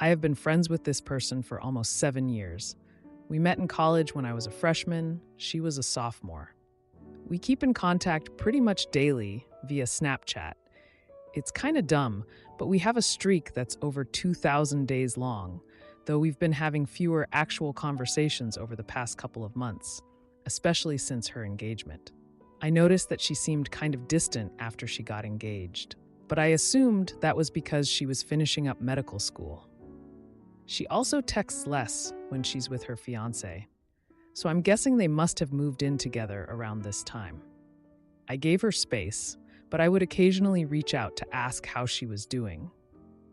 I have been friends with this person for almost 7 years. We met in college when I was a freshman, she was a sophomore. We keep in contact pretty much daily via Snapchat. It's kind of dumb, but we have a streak that's over 2,000 days long, though we've been having fewer actual conversations over the past couple of months, especially since her engagement. I noticed that she seemed kind of distant after she got engaged, but I assumed that was because she was finishing up medical school. She also texts less when she's with her fiancé, so I'm guessing they must have moved in together around this time. I gave her space, but I would occasionally reach out to ask how she was doing,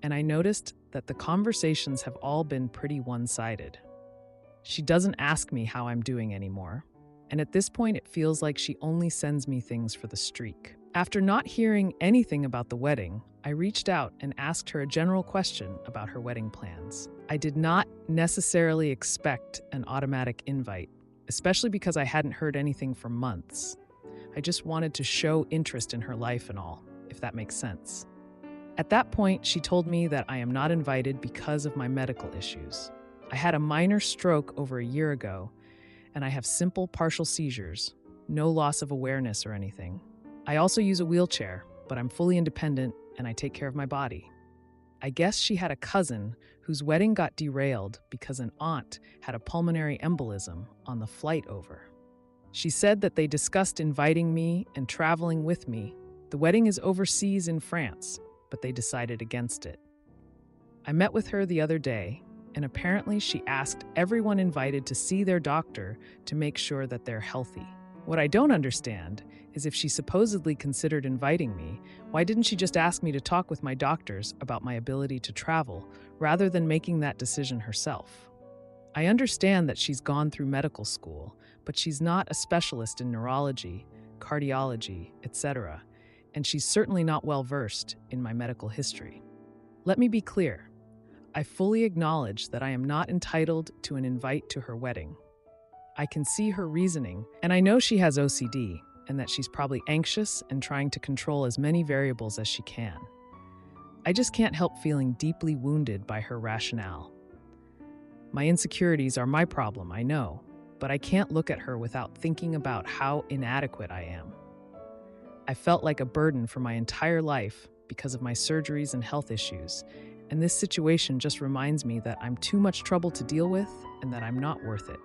and I noticed that the conversations have all been pretty one-sided. She doesn't ask me how I'm doing anymore, and at this point it feels like she only sends me things for the streak. After not hearing anything about the wedding, I reached out and asked her a general question about her wedding plans. I did not necessarily expect an automatic invite, especially because I hadn't heard anything for months. I just wanted to show interest in her life and all, if that makes sense. At that point, she told me that I am not invited because of my medical issues. I had a minor stroke over a year ago, and I have simple partial seizures, no loss of awareness or anything. I also use a wheelchair, but I'm fully independent and I take care of my body. I guess she had a cousin whose wedding got derailed because an aunt had a pulmonary embolism on the flight over. She said that they discussed inviting me and traveling with me. The wedding is overseas in France, but they decided against it. I met with her the other day, and apparently she asked everyone invited to see their doctor to make sure that they're healthy. What I don't understand is if she supposedly considered inviting me, why didn't she just ask me to talk with my doctors about my ability to travel rather than making that decision herself? I understand that she's gone through medical school, but she's not a specialist in neurology, cardiology, etc., and she's certainly not well versed in my medical history. Let me be clear. I fully acknowledge that I am not entitled to an invite to her wedding. I can see her reasoning, and I know she has OCD and that she's probably anxious and trying to control as many variables as she can. I just can't help feeling deeply wounded by her rationale. My insecurities are my problem, I know, but I can't look at her without thinking about how inadequate I am. I felt like a burden for my entire life because of my surgeries and health issues, and this situation just reminds me that I'm too much trouble to deal with and that I'm not worth it.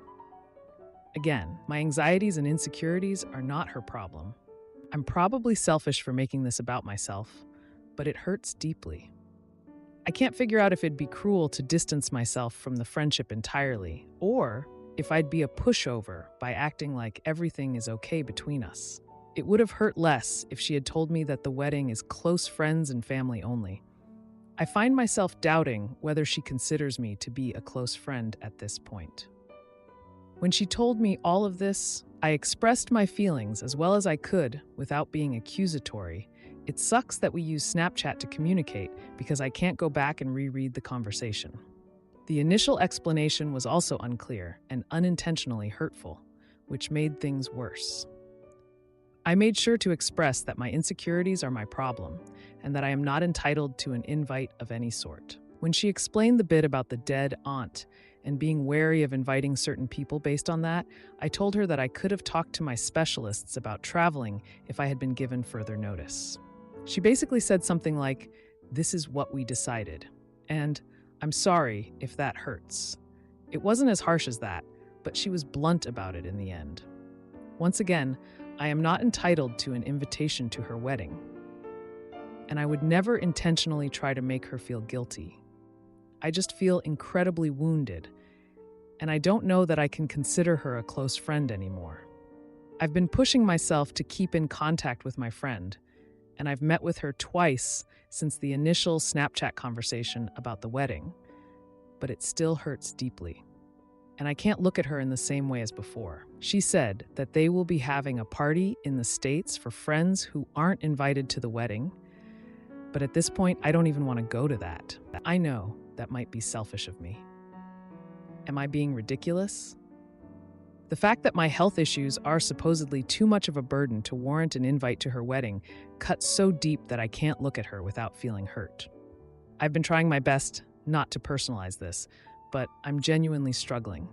Again, my anxieties and insecurities are not her problem. I'm probably selfish for making this about myself, but it hurts deeply. I can't figure out if it'd be cruel to distance myself from the friendship entirely, or if I'd be a pushover by acting like everything is okay between us. It would have hurt less if she had told me that the wedding is close friends and family only. I find myself doubting whether she considers me to be a close friend at this point. When she told me all of this, I expressed my feelings as well as I could without being accusatory. It sucks that we use Snapchat to communicate because I can't go back and reread the conversation. The initial explanation was also unclear and unintentionally hurtful, which made things worse. I made sure to express that my insecurities are my problem and that I am not entitled to an invite of any sort. When she explained the bit about the dead aunt and being wary of inviting certain people based on that, I told her that I could have talked to my specialists about traveling if I had been given further notice. She basically said something like, "This is what we decided," and "I'm sorry if that hurts." It wasn't as harsh as that, but she was blunt about it in the end. Once again, I am not entitled to an invitation to her wedding, and I would never intentionally try to make her feel guilty. I just feel incredibly wounded, and I don't know that I can consider her a close friend anymore. I've been pushing myself to keep in contact with my friend, and I've met with her twice since the initial Snapchat conversation about the wedding, but it still hurts deeply. And I can't look at her in the same way as before. She said that they will be having a party in the States for friends who aren't invited to the wedding, but at this point, I don't even want to go to that. I know that might be selfish of me. Am I being ridiculous? The fact that my health issues are supposedly too much of a burden to warrant an invite to her wedding cuts so deep that I can't look at her without feeling hurt. I've been trying my best not to personalize this, but I'm genuinely struggling.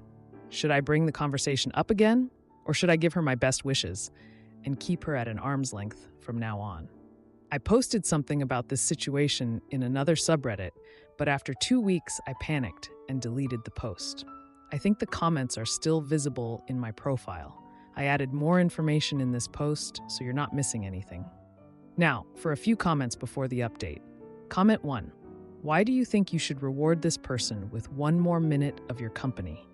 Should I bring the conversation up again, or should I give her my best wishes and keep her at an arm's length from now on? I posted something about this situation in another subreddit, but after 2 weeks, I panicked and deleted the post. I think the comments are still visible in my profile. I added more information in this post, so you're not missing anything. Now, for a few comments before the update. Comment 1. Why do you think you should reward this person with 1 more minute of your company?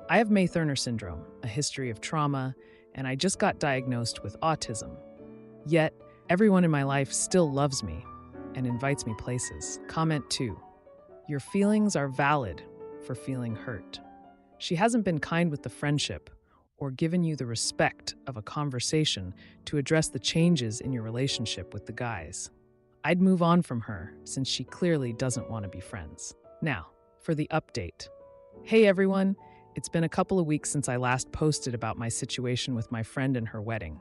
I have May-Thurner syndrome, a history of trauma, and I just got diagnosed with autism. Yet, everyone in my life still loves me and invites me places. Comment 2. Your feelings are valid for feeling hurt. She hasn't been kind with the friendship or given you the respect of a conversation to address the changes in your relationship with the guys. I'd move on from her since she clearly doesn't want to be friends. Now, for the update. Hey everyone, it's been a couple of weeks since I last posted about my situation with my friend and her wedding.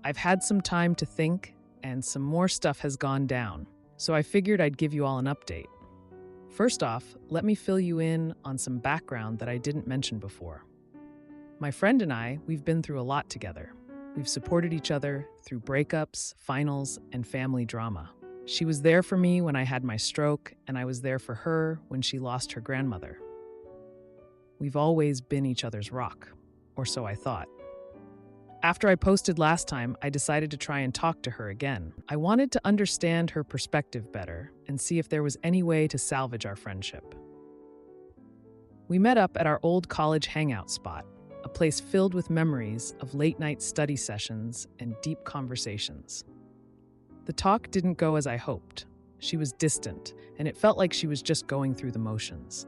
I've had some time to think, and some more stuff has gone down, so I figured I'd give you all an update. First off, let me fill you in on some background that I didn't mention before. My friend and I, we've been through a lot together. We've supported each other through breakups, finals, and family drama. She was there for me when I had my stroke, and I was there for her when she lost her grandmother. We've always been each other's rock, or so I thought. After I posted last time, I decided to try and talk to her again. I wanted to understand her perspective better and see if there was any way to salvage our friendship. We met up at our old college hangout spot, a place filled with memories of late-night study sessions and deep conversations. The talk didn't go as I hoped. She was distant, and it felt like she was just going through the motions.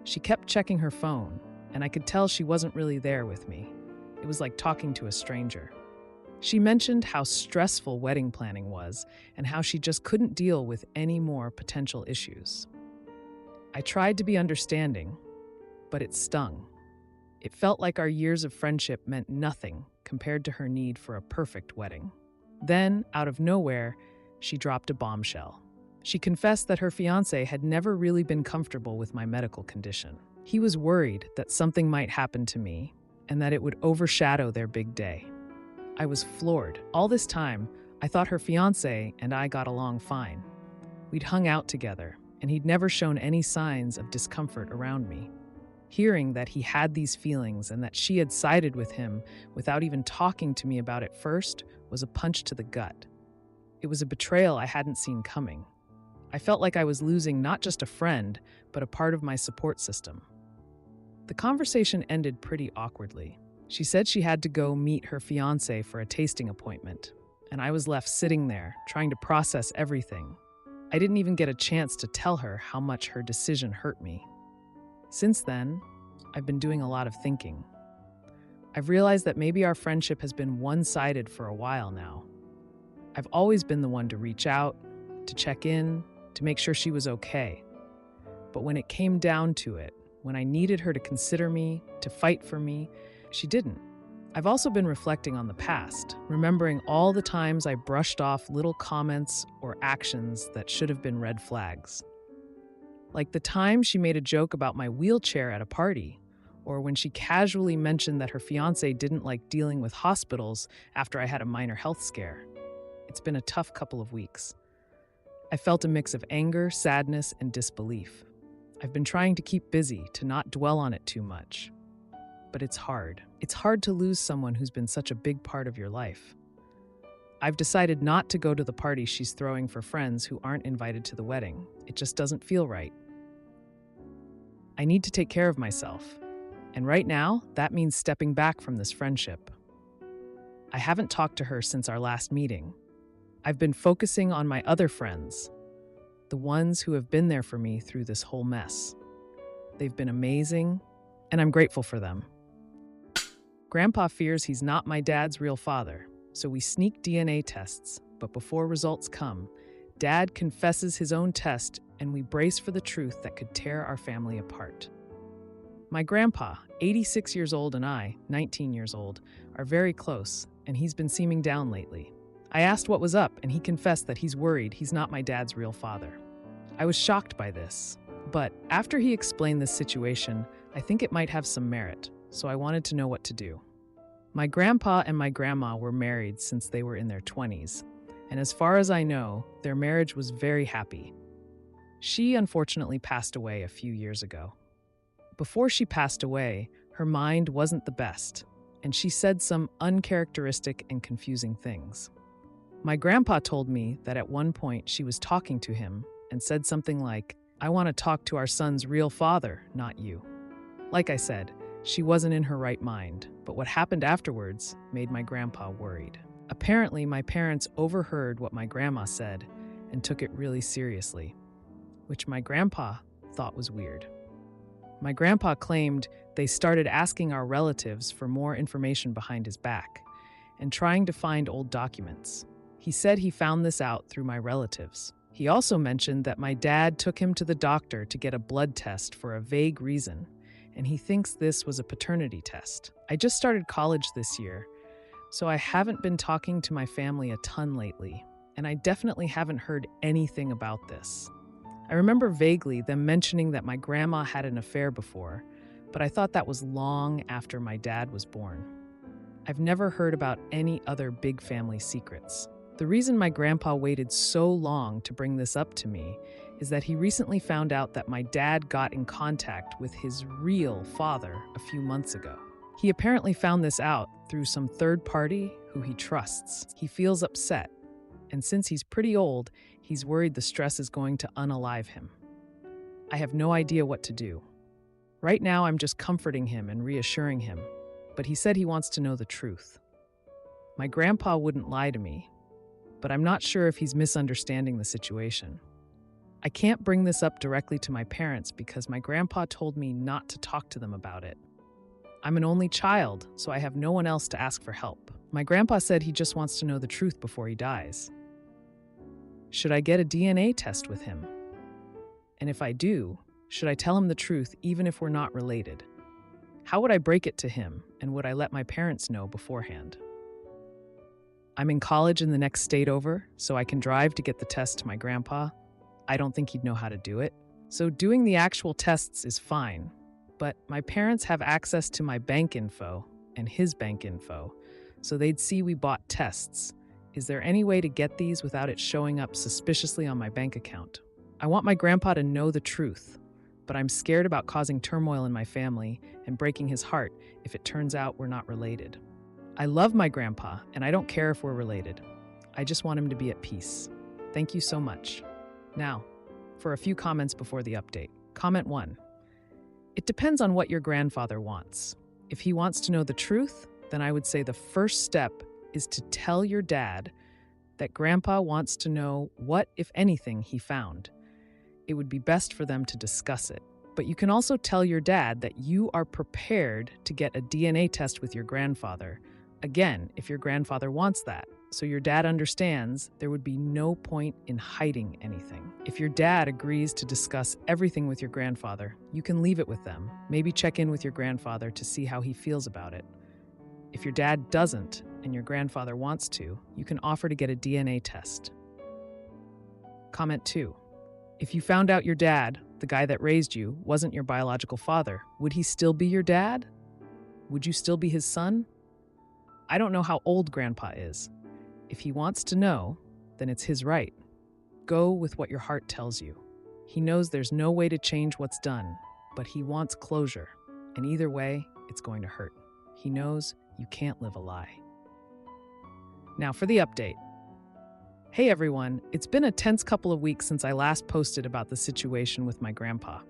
She kept checking her phone, and I could tell she wasn't really there with me. It was like talking to a stranger. She mentioned how stressful wedding planning was and how she just couldn't deal with any more potential issues. I tried to be understanding, but it stung. It felt like our years of friendship meant nothing compared to her need for a perfect wedding. Then, out of nowhere, she dropped a bombshell. She confessed that her fiancé had never really been comfortable with my medical condition. He was worried that something might happen to me and that it would overshadow their big day. I was floored. All this time, I thought her fiancé and I got along fine. We'd hung out together, and he'd never shown any signs of discomfort around me. Hearing that he had these feelings and that she had sided with him without even talking to me about it first was a punch to the gut. It was a betrayal I hadn't seen coming. I felt like I was losing not just a friend, but a part of my support system. The conversation ended pretty awkwardly. She said she had to go meet her fiancé for a tasting appointment, and I was left sitting there, trying to process everything. I didn't even get a chance to tell her how much her decision hurt me. Since then, I've been doing a lot of thinking. I've realized that maybe our friendship has been one-sided for a while now. I've always been the one to reach out, to check in, to make sure she was okay. But when it came down to it, when I needed her to consider me, to fight for me, she didn't. I've also been reflecting on the past, remembering all the times I brushed off little comments or actions that should have been red flags. Like the time she made a joke about my wheelchair at a party, or when she casually mentioned that her fiancé didn't like dealing with hospitals after I had a minor health scare. It's been a tough couple of weeks. I felt a mix of anger, sadness, and disbelief. I've been trying to keep busy, to not dwell on it too much. But it's hard. It's hard to lose someone who's been such a big part of your life. I've decided not to go to the party she's throwing for friends who aren't invited to the wedding. It just doesn't feel right. I need to take care of myself. And right now, that means stepping back from this friendship. I haven't talked to her since our last meeting. I've been focusing on my other friends, the ones who have been there for me through this whole mess. They've been amazing, and I'm grateful for them. Grandpa fears he's not my dad's real father, so we sneak DNA tests, but before results come, Dad confesses his own test, and we brace for the truth that could tear our family apart. My grandpa, 86 years old, and I, 19 years old, are very close, and he's been seeming down lately. I asked what was up, and he confessed that he's worried he's not my dad's real father. I was shocked by this. But after he explained this situation, I think it might have some merit, so I wanted to know what to do. My grandpa and my grandma were married since they were in their 20s, and as far as I know, their marriage was very happy. She unfortunately passed away a few years ago. Before she passed away, her mind wasn't the best, and she said some uncharacteristic and confusing things. My grandpa told me that at one point she was talking to him and said something like, "I want to talk to our son's real father, not you." Like I said, she wasn't in her right mind, but what happened afterwards made my grandpa worried. Apparently, my parents overheard what my grandma said and took it really seriously, which my grandpa thought was weird. My grandpa claimed they started asking our relatives for more information behind his back and trying to find old documents. He said he found this out through my relatives. He also mentioned that my dad took him to the doctor to get a blood test for a vague reason, and he thinks this was a paternity test. I just started college this year, so I haven't been talking to my family a ton lately, and I definitely haven't heard anything about this. I remember vaguely them mentioning that my grandma had an affair before, but I thought that was long after my dad was born. I've never heard about any other big family secrets. The reason my grandpa waited so long to bring this up to me is that he recently found out that my dad got in contact with his real father a few months ago. He apparently found this out through some third party who he trusts. He feels upset, and since he's pretty old, he's worried the stress is going to unalive him. I have no idea what to do. Right now, I'm just comforting him and reassuring him, but he said he wants to know the truth. My grandpa wouldn't lie to me, but I'm not sure if he's misunderstanding the situation. I can't bring this up directly to my parents because my grandpa told me not to talk to them about it. I'm an only child, so I have no one else to ask for help. My grandpa said he just wants to know the truth before he dies. Should I get a DNA test with him? And if I do, should I tell him the truth even if we're not related? How would I break it to him, and would I let my parents know beforehand? I'm in college in the next state over, so I can drive to get the test to my grandpa. I don't think he'd know how to do it. So doing the actual tests is fine, but my parents have access to my bank info and his bank info, so they'd see we bought tests. Is there any way to get these without it showing up suspiciously on my bank account? I want my grandpa to know the truth, but I'm scared about causing turmoil in my family and breaking his heart if it turns out we're not related. I love my grandpa, and I don't care if we're related. I just want him to be at peace. Thank you so much. Now, for a few comments before the update. Comment 1. It depends on what your grandfather wants. If he wants to know the truth, then I would say the first step is to tell your dad that grandpa wants to know what, if anything, he found. It would be best for them to discuss it. But you can also tell your dad that you are prepared to get a DNA test with your grandfather. Again, if your grandfather wants that, so your dad understands there would be no point in hiding anything. If your dad agrees to discuss everything with your grandfather, you can leave it with them. Maybe check in with your grandfather to see how he feels about it. If your dad doesn't, and your grandfather wants to, you can offer to get a DNA test. Comment 2. If you found out your dad, the guy that raised you, wasn't your biological father, would he still be your dad? Would you still be his son? I don't know how old Grandpa is. If he wants to know, then it's his right. Go with what your heart tells you. He knows there's no way to change what's done, but he wants closure. And either way, it's going to hurt. He knows you can't live a lie. Now for the update. Hey everyone, it's been a tense couple of weeks since I last posted about the situation with my grandpa.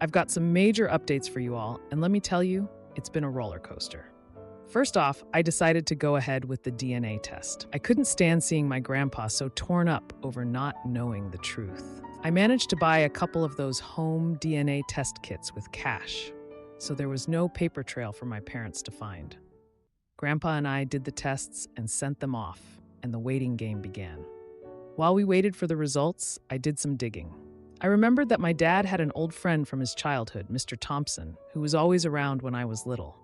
I've got some major updates for you all, and let me tell you, it's been a roller coaster. First off, I decided to go ahead with the DNA test. I couldn't stand seeing my grandpa so torn up over not knowing the truth. I managed to buy a couple of those home DNA test kits with cash, so there was no paper trail for my parents to find. Grandpa and I did the tests and sent them off, and the waiting game began. While we waited for the results, I did some digging. I remembered that my dad had an old friend from his childhood, Mr. Thompson, who was always around when I was little.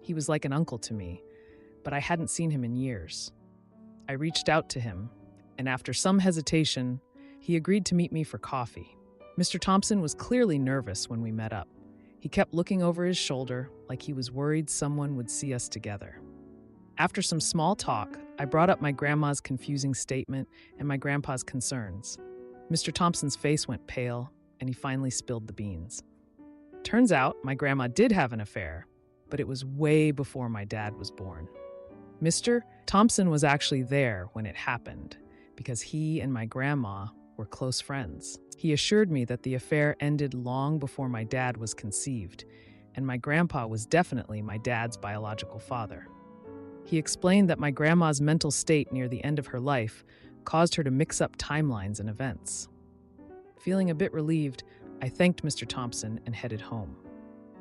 He was like an uncle to me, but I hadn't seen him in years. I reached out to him, and after some hesitation, he agreed to meet me for coffee. Mr. Thompson was clearly nervous when we met up. He kept looking over his shoulder like he was worried someone would see us together. After some small talk, I brought up my grandma's confusing statement and my grandpa's concerns. Mr. Thompson's face went pale, and he finally spilled the beans. Turns out my grandma did have an affair, but it was way before my dad was born. Mr. Thompson was actually there when it happened because he and my grandma were close friends. He assured me that the affair ended long before my dad was conceived, and my grandpa was definitely my dad's biological father. He explained that my grandma's mental state near the end of her life caused her to mix up timelines and events. Feeling a bit relieved, I thanked Mr. Thompson and headed home.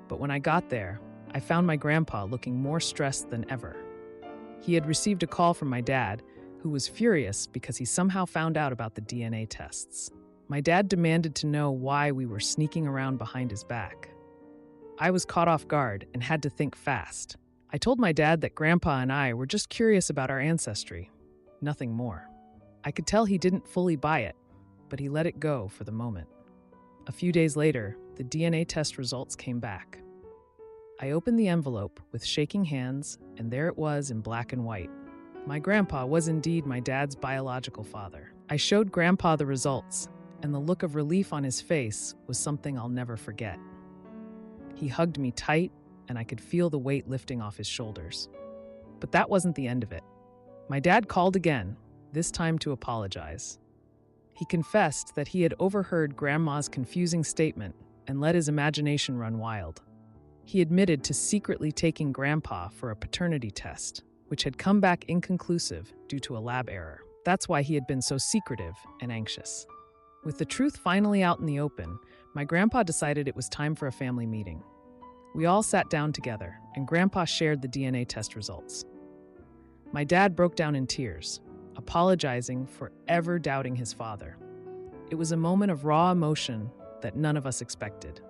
But when I got there, I found my grandpa looking more stressed than ever. He had received a call from my dad, who was furious because he somehow found out about the DNA tests. My dad demanded to know why we were sneaking around behind his back. I was caught off guard and had to think fast. I told my dad that Grandpa and I were just curious about our ancestry, nothing more. I could tell he didn't fully buy it, but he let it go for the moment. A few days later, the DNA test results came back. I opened the envelope with shaking hands, and there it was in black and white. My grandpa was indeed my dad's biological father. I showed Grandpa the results, and the look of relief on his face was something I'll never forget. He hugged me tight, and I could feel the weight lifting off his shoulders. But that wasn't the end of it. My dad called again, this time to apologize. He confessed that he had overheard Grandma's confusing statement and let his imagination run wild. He admitted to secretly taking Grandpa for a paternity test, which had come back inconclusive due to a lab error. That's why he had been so secretive and anxious. With the truth finally out in the open, my grandpa decided it was time for a family meeting. We all sat down together, and Grandpa shared the DNA test results. My dad broke down in tears, apologizing for ever doubting his father. It was a moment of raw emotion that none of us expected.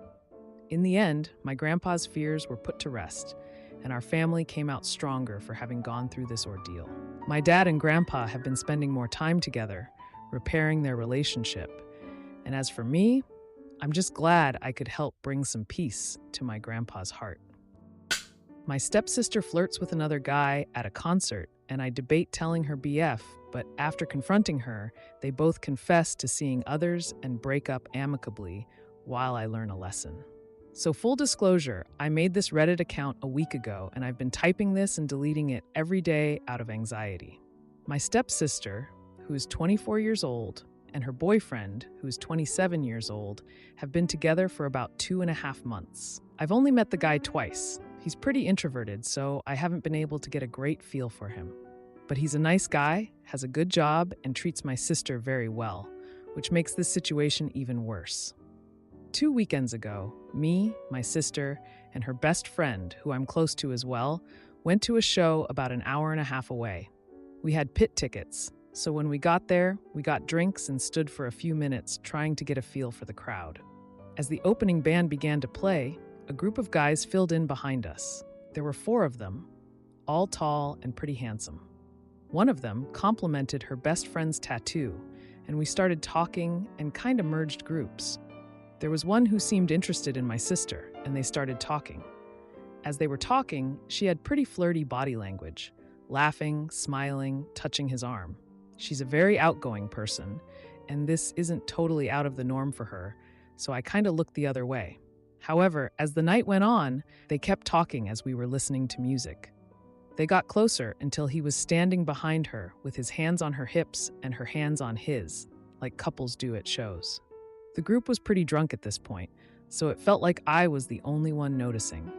In the end, my grandpa's fears were put to rest, and our family came out stronger for having gone through this ordeal. My dad and Grandpa have been spending more time together, repairing their relationship. And as for me, I'm just glad I could help bring some peace to my grandpa's heart. My stepsister flirts with another guy at a concert, and I debate telling her BF, but after confronting her, they both confess to seeing others and break up amicably while I learn a lesson. So full disclosure, I made this Reddit account a week ago, and I've been typing this and deleting it every day out of anxiety. My stepsister, who is 24 years old, and her boyfriend, who is 27 years old, have been together for about 2.5 months. I've only met the guy twice. He's pretty introverted, so I haven't been able to get a great feel for him. But he's a nice guy, has a good job, and treats my sister very well, which makes this situation even worse. 2 weekends ago, me, my sister, and her best friend, who I'm close to as well, went to a show about an hour and a half away. We had pit tickets, so when we got there, we got drinks and stood for a few minutes trying to get a feel for the crowd. As the opening band began to play, a group of guys filled in behind us. There were 4 of them, all tall and pretty handsome. One of them complimented her best friend's tattoo, and we started talking and kind of merged groups. There was one who seemed interested in my sister, and they started talking. As they were talking, she had pretty flirty body language, laughing, smiling, touching his arm. She's a very outgoing person, and this isn't totally out of the norm for her, so I kind of looked the other way. However, as the night went on, they kept talking as we were listening to music. They got closer until he was standing behind her with his hands on her hips and her hands on his, like couples do at shows. The group was pretty drunk at this point, so it felt like I was the only one noticing.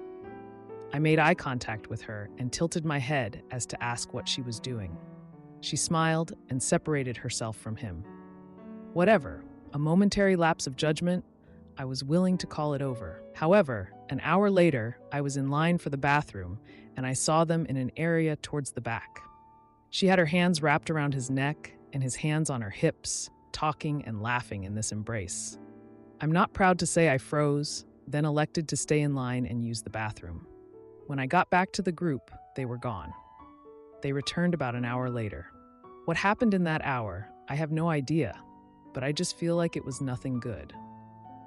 I made eye contact with her and tilted my head as to ask what she was doing. She smiled and separated herself from him. Whatever, a momentary lapse of judgment, I was willing to call it over. However, an hour later, I was in line for the bathroom, and I saw them in an area towards the back. She had her hands wrapped around his neck and his hands on her hips, talking and laughing in this embrace. I'm not proud to say I froze, then elected to stay in line and use the bathroom. When I got back to the group, they were gone. They returned about an hour later. What happened in that hour, I have no idea, but I just feel like it was nothing good.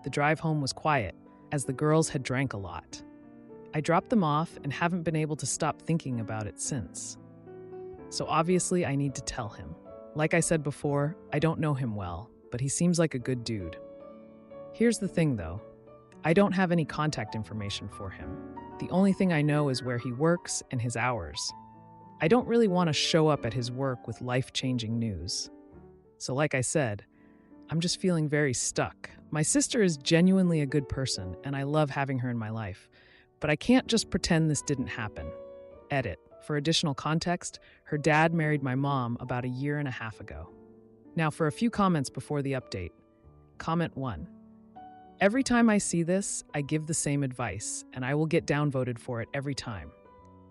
The drive home was quiet, as the girls had drank a lot. I dropped them off and haven't been able to stop thinking about it since. So obviously I need to tell him. Like I said before, I don't know him well, but he seems like a good dude. Here's the thing though, I don't have any contact information for him. The only thing I know is where he works and his hours. I don't really want to show up at his work with life-changing news. So like I said, I'm just feeling very stuck. My sister is genuinely a good person, and I love having her in my life. But I can't just pretend this didn't happen. Edit. For additional context, her dad married my mom about a year and a half ago. Now for a few comments before the update. Comment 1. Every time I see this, I give the same advice, and I will get downvoted for it every time.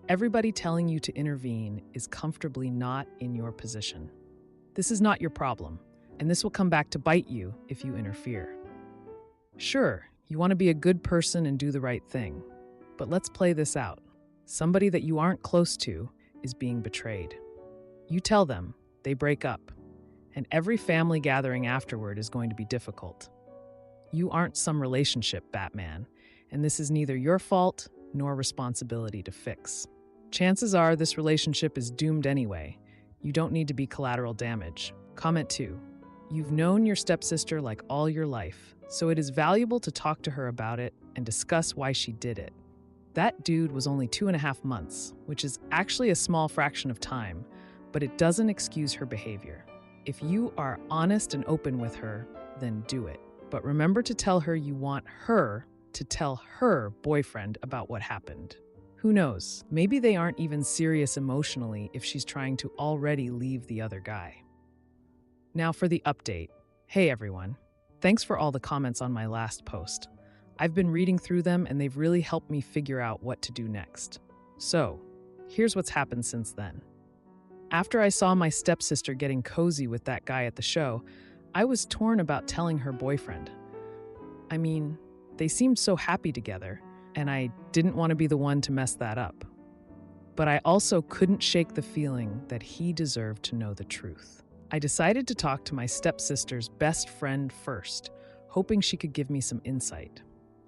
Everybody telling you to intervene is comfortably not in your position. This is not your problem, and this will come back to bite you if you interfere. Sure, you want to be a good person and do the right thing, but let's play this out. Somebody that you aren't close to is being betrayed. You tell them, they break up, and every family gathering afterward is going to be difficult. You aren't some relationship, Batman, and this is neither your fault nor responsibility to fix. Chances are this relationship is doomed anyway. You don't need to be collateral damage. Comment 2. You've known your stepsister like all your life, so it is valuable to talk to her about it and discuss why she did it. That dude was only 2.5 months, which is actually a small fraction of time, but it doesn't excuse her behavior. If you are honest and open with her, then do it. But remember to tell her you want her to tell her boyfriend about what happened. Who knows? Maybe they aren't even serious emotionally if she's trying to already leave the other guy. Now for the update. Hey everyone. Thanks for all the comments on my last post. I've been reading through them and they've really helped me figure out what to do next. So, here's what's happened since then. After I saw my stepsister getting cozy with that guy at the show, I was torn about telling her boyfriend. I mean, they seemed so happy together, and I didn't want to be the one to mess that up. But I also couldn't shake the feeling that he deserved to know the truth. I decided to talk to my stepsister's best friend first, hoping she could give me some insight.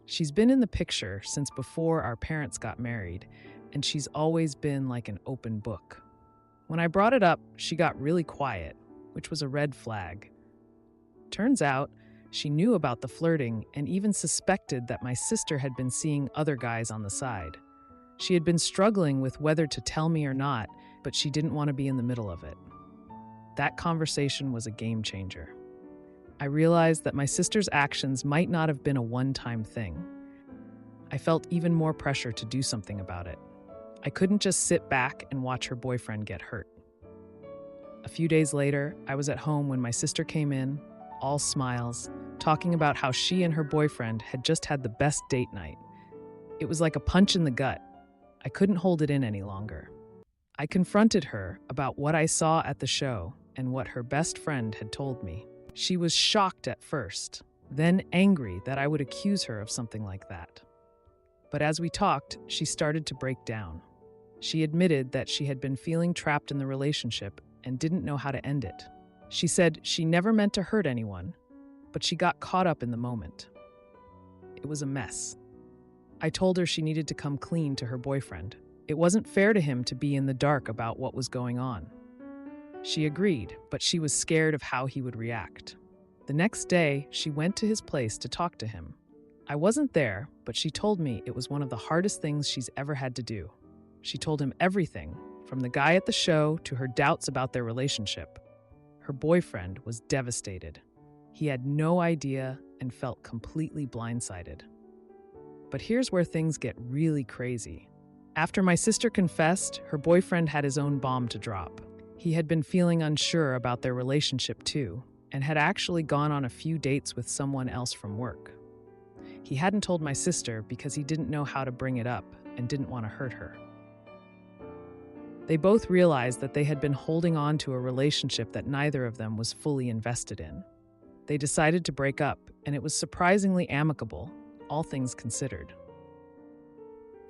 She's been in the picture since before our parents got married, and she's always been like an open book. When I brought it up, she got really quiet, which was a red flag. Turns out, she knew about the flirting and even suspected that my sister had been seeing other guys on the side. She had been struggling with whether to tell me or not, but she didn't want to be in the middle of it. That conversation was a game changer. I realized that my sister's actions might not have been a one-time thing. I felt even more pressure to do something about it. I couldn't just sit back and watch her boyfriend get hurt. A few days later, I was at home when my sister came in, all smiles, talking about how she and her boyfriend had just had the best date night. It was like a punch in the gut. I couldn't hold it in any longer. I confronted her about what I saw at the show and what her best friend had told me. She was shocked at first, then angry that I would accuse her of something like that. But as we talked, she started to break down. She admitted that she had been feeling trapped in the relationship and didn't know how to end it. She said she never meant to hurt anyone, but she got caught up in the moment. It was a mess. I told her she needed to come clean to her boyfriend. It wasn't fair to him to be in the dark about what was going on. She agreed, but she was scared of how he would react. The next day, she went to his place to talk to him. I wasn't there, but she told me it was one of the hardest things she's ever had to do. She told him everything, from the guy at the show to her doubts about their relationship. Her boyfriend was devastated. He had no idea and felt completely blindsided. But here's where things get really crazy. After my sister confessed, her boyfriend had his own bomb to drop. He had been feeling unsure about their relationship too, and had actually gone on a few dates with someone else from work. He hadn't told my sister because he didn't know how to bring it up and didn't want to hurt her. They both realized that they had been holding on to a relationship that neither of them was fully invested in. They decided to break up, and it was surprisingly amicable, all things considered.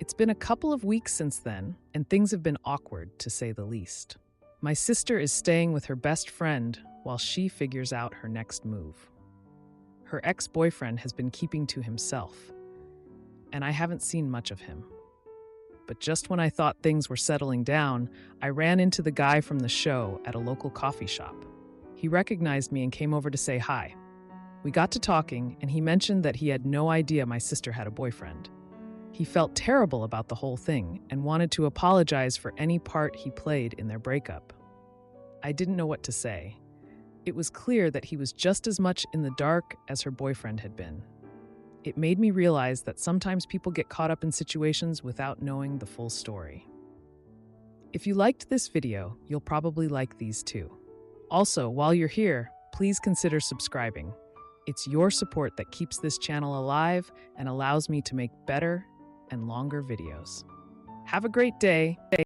It's been a couple of weeks since then, and things have been awkward, to say the least. My sister is staying with her best friend while she figures out her next move. her ex-boyfriend has been keeping to himself, and I haven't seen much of him. But just when I thought things were settling down, I ran into the guy from the show at a local coffee shop. He recognized me and came over to say hi. We got to talking, and he mentioned that he had no idea my sister had a boyfriend. He felt terrible about the whole thing and wanted to apologize for any part he played in their breakup. I didn't know what to say. It was clear that he was just as much in the dark as her boyfriend had been. It made me realize that sometimes people get caught up in situations without knowing the full story. If you liked this video, you'll probably like these too. Also, while you're here, please consider subscribing. It's your support that keeps this channel alive and allows me to make better and longer videos. Have a great day.